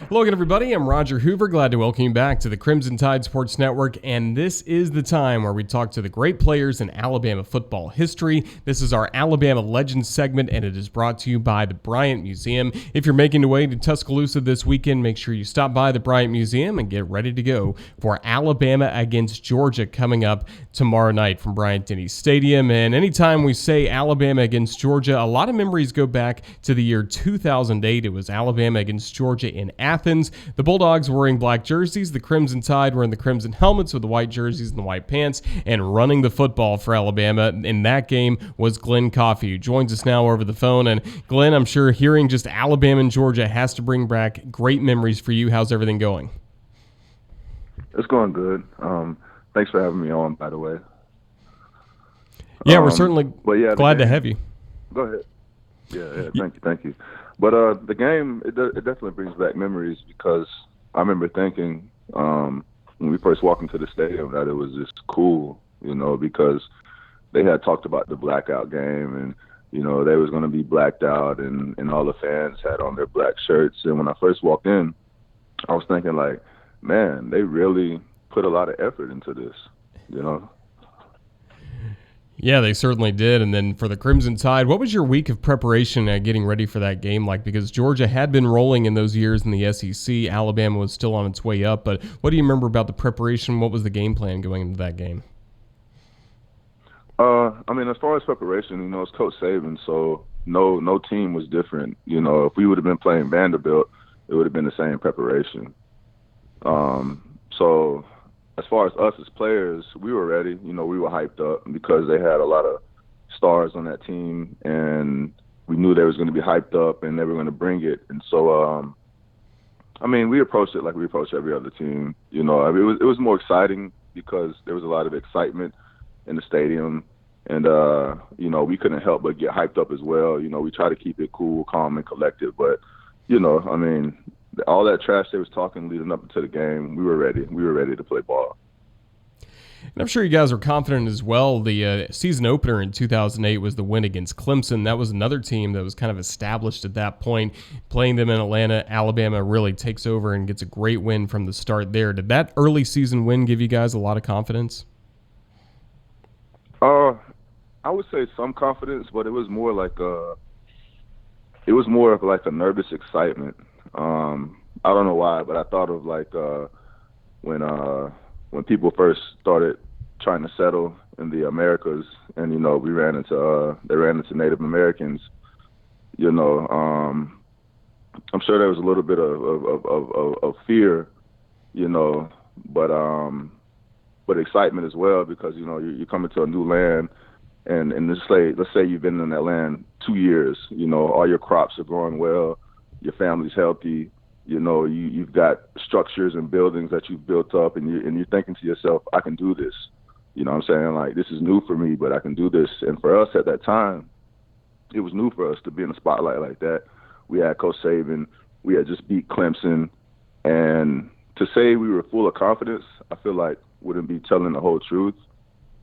Hello again, everybody. I'm Roger Hoover. Glad to welcome you back to the Crimson Tide Sports Network. And this is the time where we talk to the great players in Alabama football history. This is our Alabama Legends segment, and it is brought to you by the Bryant Museum. If you're making your way to Tuscaloosa this weekend, make sure you stop by the Bryant Museum and get ready to go for Alabama against Georgia coming up tomorrow night from Bryant-Denny Stadium. And anytime we say Alabama against Georgia, a lot of memories go back to the year 2008. It was Alabama against Georgia in Athens. The Bulldogs were wearing black jerseys. The Crimson Tide were in the crimson helmets with the white jerseys and the white pants, and running the football for Alabama in that game was Glen Coffee, who joins us now over the phone. And Glenn, I'm sure hearing just Alabama and Georgia has to bring back great memories for you. How's everything going? It's going good. Thanks for having me on, by the way. Yeah, we're certainly glad to have you. Go ahead. Yeah, thank you. But the game, it definitely brings back memories because I remember thinking when we first walked into the stadium that it was just cool, because they had talked about the blackout game and, they was going to be blacked out and all the fans had on their black shirts. And when I first walked in, I was thinking like, man, they really put a lot of effort into this, Yeah, they certainly did. And then for the Crimson Tide, what was your week of preparation getting ready for that game like? Because Georgia had been rolling in those years in the SEC. Alabama was still on its way up. But what do you remember about the preparation? What was the game plan going into that game? As far as preparation, it's Coach Saban, so no team was different. If we would have been playing Vanderbilt, it would have been the same preparation. So as far as us as players, we were ready. We were hyped up because they had a lot of stars on that team, and we knew they was going to be hyped up and they were going to bring it. And so, we approached it like we approach every other team. It was more exciting because there was a lot of excitement in the stadium, and we couldn't help but get hyped up as well. We try to keep it cool, calm, and collected, but all that trash they was talking leading up to the game, we were ready. We were ready to play ball. And I'm sure you guys were confident as well. The season opener in 2008 was the win against Clemson. That was another team that was kind of established at that point. Playing them in Atlanta, Alabama really takes over and gets a great win from the start there. Did that early season win give you guys a lot of confidence? I would say some confidence, but it was more of like a nervous excitement. I don't know why, but I thought of like when people first started trying to settle in the Americas, and they ran into Native Americans. I'm sure there was a little bit of fear, but excitement as well because you're coming to a new land, and let's say you've been in that land 2 years. All your crops are growing well. Your family's healthy, you've got structures and buildings that you've built up, and you're thinking to yourself, I can do this. What I'm saying? Like, this is new for me, but I can do this. And for us at that time, it was new for us to be in the spotlight like that. We had Coach Saban. We had just beat Clemson. And to say we were full of confidence, I feel like wouldn't be telling the whole truth.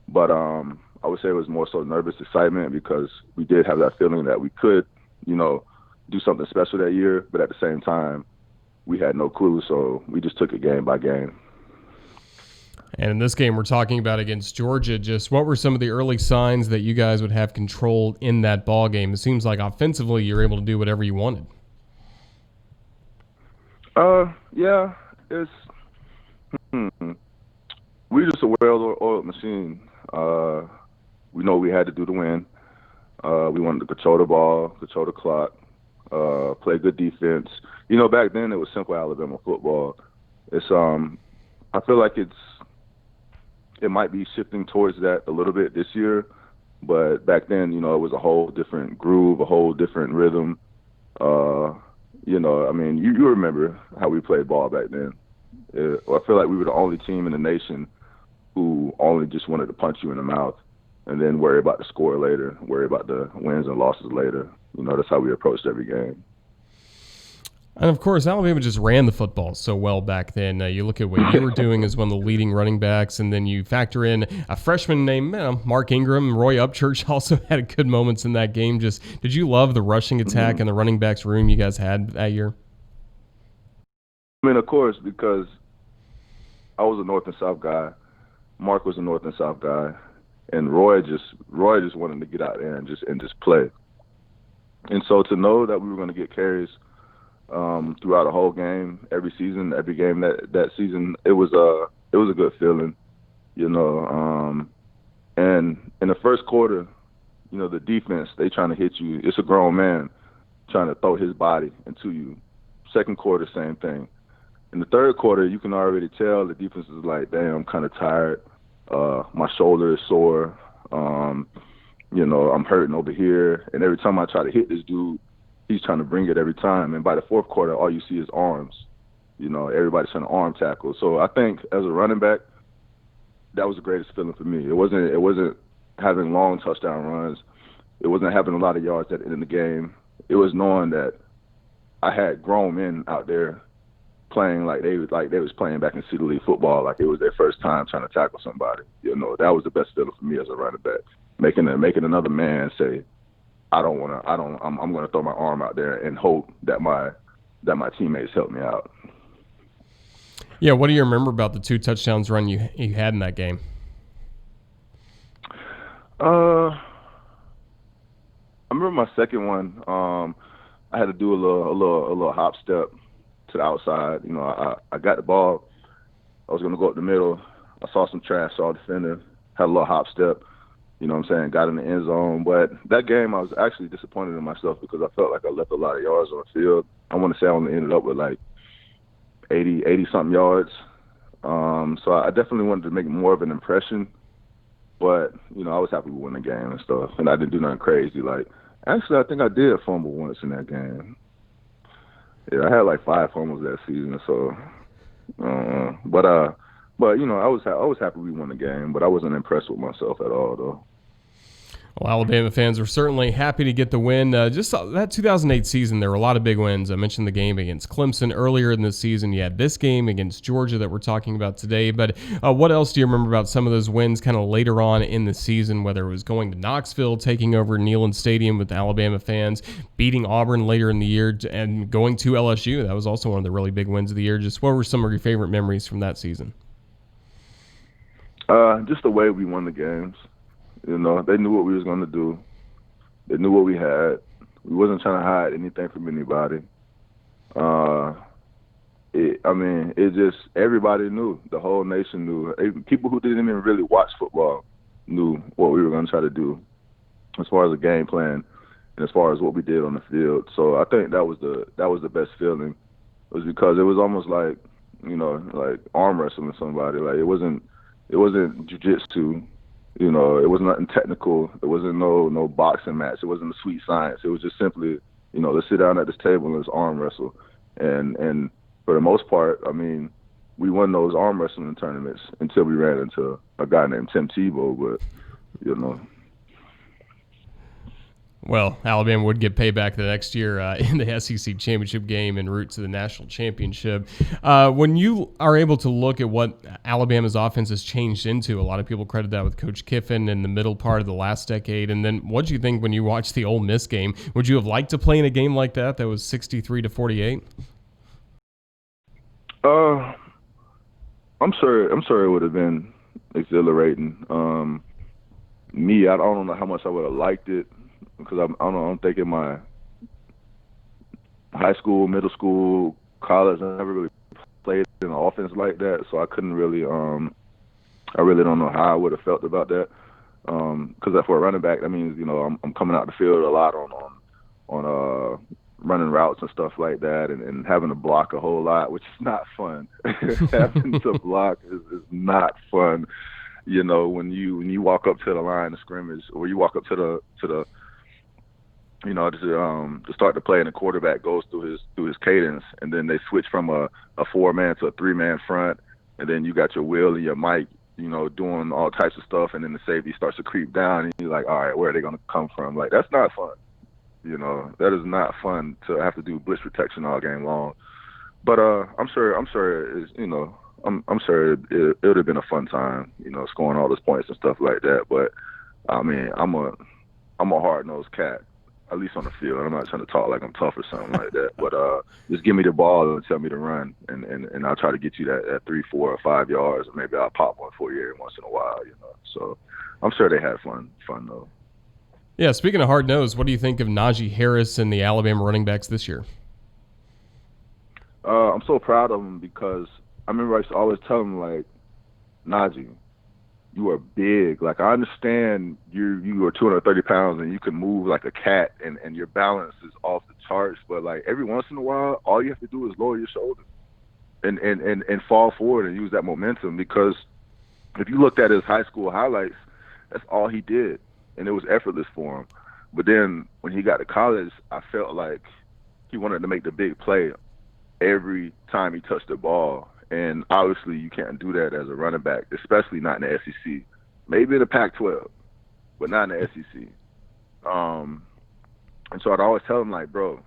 But I would say it was more so nervous excitement because we did have that feeling that we could, do something special that year, but at the same time, we had no clue, so we just took it game by game. And in this game we're talking about against Georgia, just what were some of the early signs that you guys would have control in that ball game? It seems like offensively you're able to do whatever you wanted. Yeah, it's we're just a well-oiled machine. We know we had to do the win. We wanted to control the ball, control the clock. Play good defense. Back then it was simple Alabama football. It's I feel like it might be shifting towards that a little bit this year, but back then, it was a whole different groove, a whole different rhythm. You remember how we played ball back then. I feel like we were the only team in the nation who only just wanted to punch you in the mouth and then worry about the score later, worry about the wins and losses later. That's how we approached every game. And, of course, Alabama just ran the football so well back then. You look at what you were doing as one of the leading running backs, and then you factor in a freshman named Mark Ingram. Roy Upchurch also had good moments in that game. Just did you love the rushing attack and the running backs room you guys had that year? I mean, of course, because I was a North and South guy. Mark was a North and South guy, and Roy just wanted to get out there and just play. And so to know that we were going to get carries throughout a whole game, every season, every game that season, it was a good feeling, you know. And in the first quarter, the defense, they trying to hit you. It's a grown man trying to throw his body into you. Second quarter, same thing. In the third quarter, you can already tell the defense is like, damn, I'm kind of tired. My shoulder is sore. I'm hurting over here. And every time I try to hit this dude, he's trying to bring it every time. And by the fourth quarter, all you see is arms. Everybody's trying to arm tackle. So I think as a running back, that was the greatest feeling for me. It wasn't having long touchdown runs. It wasn't having a lot of yards at the end of the game. It was knowing that I had grown men out there playing like they was playing back in City League football, like it was their first time trying to tackle somebody. That was the best feeling for me as a running back. Making another man say, I'm gonna throw my arm out there and hope that my teammates help me out. Yeah, what do you remember about the 2 touchdowns run you had in that game? I remember my second one. I had to do a little hop step to the outside. I got the ball. I was gonna go up the middle. I saw some trash, saw a defender, had a little hop step. You know what I'm saying? Got in the end zone. But that game, I was actually disappointed in myself because I felt like I left a lot of yards on the field. I want to say I only ended up with like 80-something yards. So I definitely wanted to make more of an impression. But, I was happy we won the game and stuff. And I didn't do nothing crazy. Like, actually, I think I did fumble once in that game. Yeah, I had like 5 fumbles that season. So, but I was happy we won the game. But I wasn't impressed with myself at all, though. Well, Alabama fans were certainly happy to get the win. Just that 2008 season, there were a lot of big wins. I mentioned the game against Clemson earlier in the season. You had this game against Georgia that we're talking about today. But what else do you remember about some of those wins kind of later on in the season, whether it was going to Knoxville, taking over Neyland Stadium with Alabama fans, beating Auburn later in the year, and going to LSU? That was also one of the really big wins of the year. Just what were some of your favorite memories from that season? Just the way we won the games. They knew what we was going to do. They knew what we had. We wasn't trying to hide anything from anybody. It just, everybody knew. The whole nation knew. People who didn't even really watch football knew what we were going to try to do as far as the game plan and as far as what we did on the field. So I think that was the best feeling. It was because it was almost like, like arm wrestling somebody. Like it wasn't jiu-jitsu. It wasn't nothing technical. It wasn't no boxing match. It wasn't a sweet science. It was just simply, let's sit down at this table and let's arm wrestle. And for the most part, we won those arm wrestling tournaments until we ran into a guy named Tim Tebow. But, Well, Alabama would get payback the next year in the SEC championship game en route to the national championship. When you are able to look at what Alabama's offense has changed into, a lot of people credit that with Coach Kiffin in the middle part of the last decade. And then what do you think when you watch the Ole Miss game? Would you have liked to play in a game like that was 63-48? I'm sure it would have been exhilarating. Me, I don't know how much I would have liked it. Because I don't think in my high school, middle school, college, I never really played in an offense like that, so I couldn't really. I really don't know how I would have felt about that. Because for a running back, that means I'm coming out the field a lot on running routes and stuff like that, and having to block a whole lot, which is not fun. Having to block is not fun. When you walk up to the line of scrimmage, or you walk up to the to start the play, and the quarterback goes through his cadence, and then they switch from a 4-man to a 3-man front, and then you got your Will and your Mike, doing all types of stuff, and then the safety starts to creep down, and you're like, all right, where are they going to come from? Like, that's not fun. That is not fun to have to do blitz protection all game long. But I'm sure it is, I'm sure it would have been a fun time, scoring all those points and stuff like that. But I'm a hard-nosed cat. at least on the field. I'm not trying to talk like I'm tough or something like that, but just give me the ball and tell me to run, and I'll try to get you that 3, 4, or 5 yards, and maybe I'll pop one for you every once in a while, you know. So I'm sure they had fun though. Yeah, speaking of hard nose, what do you think of Najee Harris and the Alabama running backs this year? I'm so proud of them because I remember I used to always tell them, like, Najee, you are big. Like, I understand you are 230 pounds and you can move like a cat and your balance is off the charts, but like every once in a while, all you have to do is lower your shoulder and fall forward and use that momentum, because if you looked at his high school highlights, that's all he did, and it was effortless for him. But then when he got to college, I felt like he wanted to make the big play every time he touched the ball. And obviously you can't do that as a running back, especially not in the SEC. Maybe in the Pac-12, but not in the SEC. And so I'd always tell him, like, bro,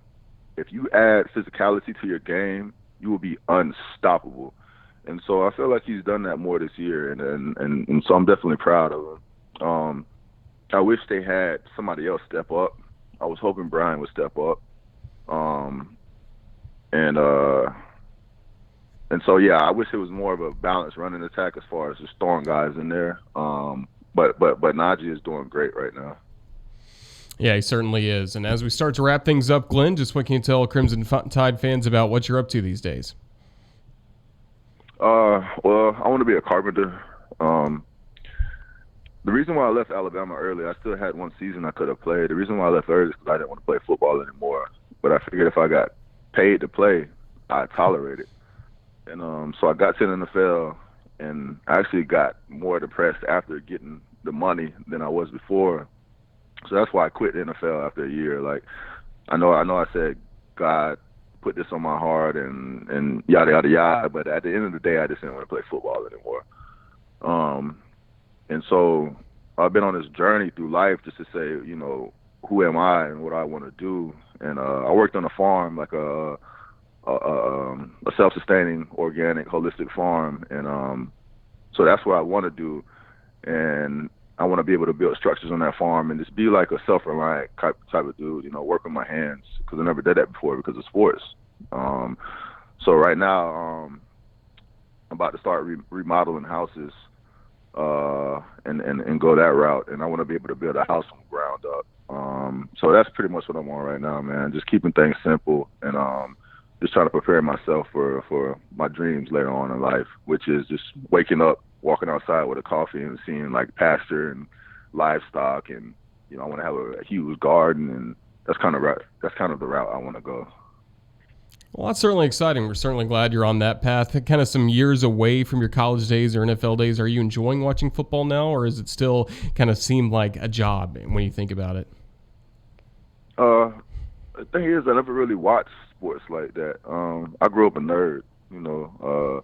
if you add physicality to your game, you will be unstoppable. And so I feel like he's done that more this year, and so I'm definitely proud of him. I wish they had somebody else step up. I was hoping Bryant would step up. And so, yeah, I wish it was more of a balanced running attack as far as just throwing guys in there. But Najee is doing great right now. Yeah, he certainly is. And as we start to wrap things up, Glenn, just what can you tell Crimson Tide fans about what you're up to these days? Well, I want to be a carpenter. The reason why I left Alabama early, I still had one season I could have played. The reason why I left early is because I didn't want to play football anymore. But I figured if I got paid to play, I'd tolerate it. And so I got to the NFL, and I actually got more depressed after getting the money than I was before. So that's why I quit the NFL after a year. Like, I know I said God put this on my heart and yada, yada, yada, but at the end of the day, I just didn't want to play football anymore. And so I've been on this journey through life just to say, you know, who am I and what I want to do. And I worked on a farm, like a self-sustaining, organic, holistic farm, and so that's what I want to do. And I want to be able to build structures on that farm and just be like a self-reliant type of dude, you know, work with my hands, because I never did that before because of sports. So right now, I'm about to start remodeling houses and go that route, and I want to be able to build a house from the ground up. So that's pretty much what I'm on right now, man. Just keeping things simple and just trying to prepare myself for my dreams later on in life, which is just waking up, walking outside with a coffee and seeing like pasture and livestock, and you know, I want to have a huge garden, and that's kind of the route I want to go. Well, that's certainly exciting. We're certainly glad you're on that path. Kind of some years away from your college days or NFL days. Are you enjoying watching football now, or is it still kind of seem like a job when you think about it? The thing is, I never really watched sports like that. I grew up a nerd, you know,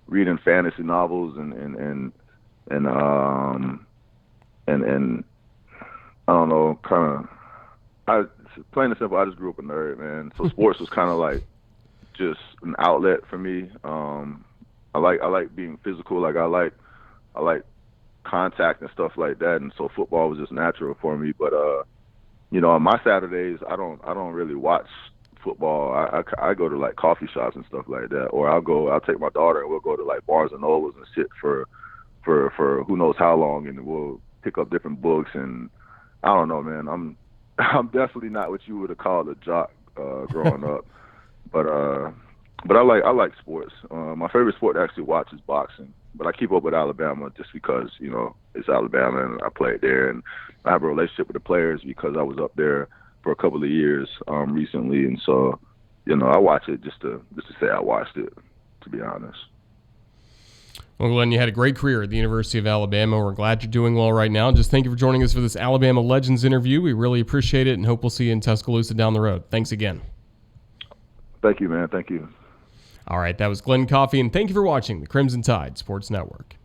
reading fantasy novels and I don't know, plain and simple, I just grew up a nerd, man. So sports was kind of like just an outlet for me. I like being physical, like I like contact and stuff like that, and so football was just natural for me. But you know, on my Saturdays, I don't really watch football. I go to like coffee shops and stuff like that, or I'll take my daughter and we'll go to like Barnes and Nobles and sit for who knows how long, and we'll pick up different books. And I don't know, man. I'm definitely not what you would have called a jock growing up, but I like sports. My favorite sport to actually watch is boxing, but I keep up with Alabama just because, you know, it's Alabama and I played there, and I have a relationship with the players because I was up there for a couple of years recently, and so, you know, I watch it just to say I watched it, to be honest. Well, Glenn, you had a great career at the University of Alabama. We're glad you're doing well right now. Just thank you for joining us for this Alabama Legends interview. We really appreciate it and hope we'll see you in Tuscaloosa down the road. Thanks again. Thank you, man. Thank you. All right, that was Glen Coffee, and thank you for watching the Crimson Tide Sports Network.